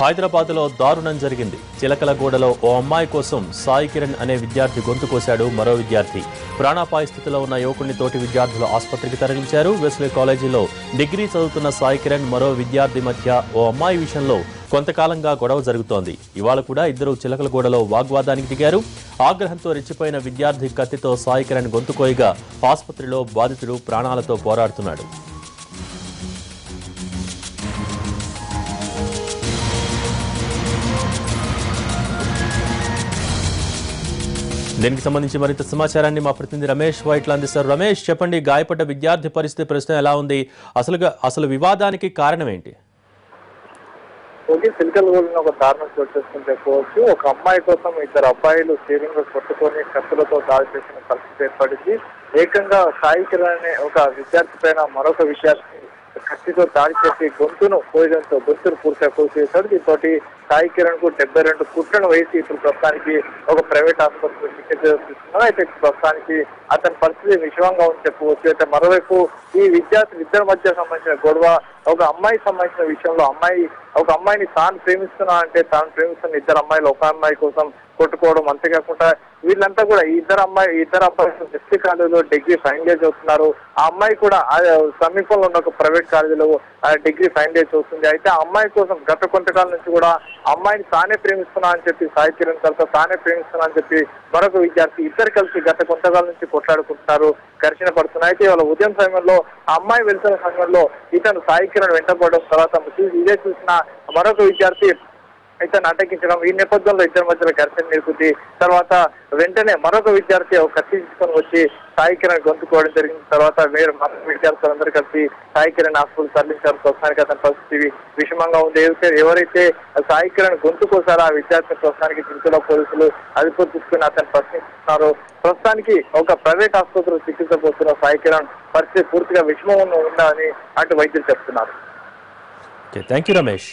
హైదరాబాద్లో దారుణం జరిగింది. చిలకలగూడలో ఓ అమ్మాయి కోసం సాయి కిరణ్ అనే విద్యార్థి గొంతు కోశాడు మరో విద్యార్థి. ప్రాణాపాయ స్థితిలో ఉన్న యువకుడిని తోటి విద్యార్థులు ఆసుపత్రికి తరలించారు. వెస్లీ కాలేజీలో డిగ్రీ చదువుతున్న సాయి కిరణ్ మరో విద్యార్థి మధ్య ఓ అమ్మాయి విషయంలో కొంతకాలంగా గొడవ జరుగుతోంది. ఇవాళ కూడా ఇద్దరు చిలకలగూడలో వాగ్వాదానికి దిగారు. ఆగ్రహంతో రెచ్చిపోయిన విద్యార్థి కత్తితో సాయి కిరణ్ గొంతు కోయగా ఆసుపత్రిలో బాధితుడు ప్రాణాలతో పోరాడుతున్నాడు. దీనికి సంబంధించి మరింత సమాచారాన్ని మా ప్రతినిధి రమేష్ వైట్ల అందిస్తారు. రమేష్, చెప్పండి, గాయపడ్డ విద్యార్థి పరిస్థితి ప్రస్తుతం ఎలా ఉంది? అసలు వివాదానికి కారణం ఏంటి? చిలకలగూడలో ఒక దారుణం చోటు చేసుకుని చెప్పుకోవచ్చు. ఒక అమ్మాయి కోసం ఇద్దరు అబ్బాయిలు స్టీరింగ్ లో కొట్టుకొని కత్తులతో దాడి చేసిన పరిస్థితి ఏర్పడింది. ఏకంగా సాయి కిరణ్ అనే ఒక విద్యార్థి పైన మరొక విద్యార్థి కత్తితో దాడి చేసి గొంతును కోయడంతో గొంతును పూర్తిగా కోసేశాడు. దీంతో సాయి కిరణ్ కు 72 కుట్లను వేసి ఇప్పుడు ప్రస్తుతానికి ఒక ప్రైవేట్ ఆసుపత్రిలో చికిత్స తీసుకున్నారు. అయితే ప్రస్తుతానికి అతని పరిస్థితి విషమంగా ఉంది చెప్పుకోవచ్చు. అయితే మరోవైపు ఈ ఇద్దరి మధ్య సంబంధించిన గొడవ ఒక అమ్మాయికి సంబంధించిన విషయంలో ఒక అమ్మాయిని తాను ప్రేమిస్తున్నా అంటే తాను ప్రేమిస్తున్న ఇద్దరు అమ్మాయిలు ఒక అమ్మాయి కోసం కొట్టుకోవడం, అంతేకాకుండా వీళ్ళంతా కూడా ఇద్దరు అబ్బాయిలు ఎస్టీ కాలేజీలో డిగ్రీ ఫైనల్ ఇయర్ చదువుతున్నారు. ఆ అమ్మాయి కూడా సమీపంలో ఉన్న ఒక ప్రైవేట్ కాలేజీలో డిగ్రీ ఫైనల్ ఇయర్ చదువుతుంది. అయితే ఆ అమ్మాయి కోసం గత కొంతకాలం నుంచి కూడా అమ్మాయిని తానే ప్రేమిస్తున్నా అని చెప్పి సాయి కిరణ్ తర్వాత తానే ప్రేమిస్తున్నా అని చెప్పి మరొక విద్యార్థి ఇద్దరు కలిసి గత కొంతకాలం నుంచి కొట్లాడుకుంటున్నారు, ఘర్షణ పడుతున్నారు. అయితే ఇవాళ ఉదయం సమయంలో ఆ అమ్మాయి వెళ్తున్న సమయంలో ఇతను సాయి కిరణ్ వెంటపడడం, తర్వాత ఇదే చూసిన మరొక విద్యార్థి ఇతను అటెక్కించడం, ఈ నేపథ్యంలో ఇద్దరి మధ్యలో ఘర్షణ నెలకొంది. తర్వాత వెంటనే మరొక విద్యార్థి ఒక కత్తి తీసుకొని వచ్చి సాయి కిరణ్ గొంతుకోవడం జరిగింది. తర్వాత వేరే మరొక విద్యార్థులందరూ కలిసి సాయి కిరణ్ హాస్పిటల్ తరలించారు. ప్రస్తుతానికి అతని పరిస్థితి విషమంగా ఉంది. ఎవరైతే సాయి కిరణ్ గొంతు కోసారో ఆ విద్యార్థి ప్రస్తుతానికి చిరుతలో పోలీసులు అదుపు తీసుకుని అతను ప్రశ్నిస్తున్నారు. ప్రస్తుతానికి ఒక ప్రైవేట్ ఆసుపత్రిలో చికిత్స పోతున్న సాయి కిరణ్ పరిస్థితి పూర్తిగా విషమం ఉందని అటు వైద్యులు చెప్తున్నారు. Thank you Ramesh.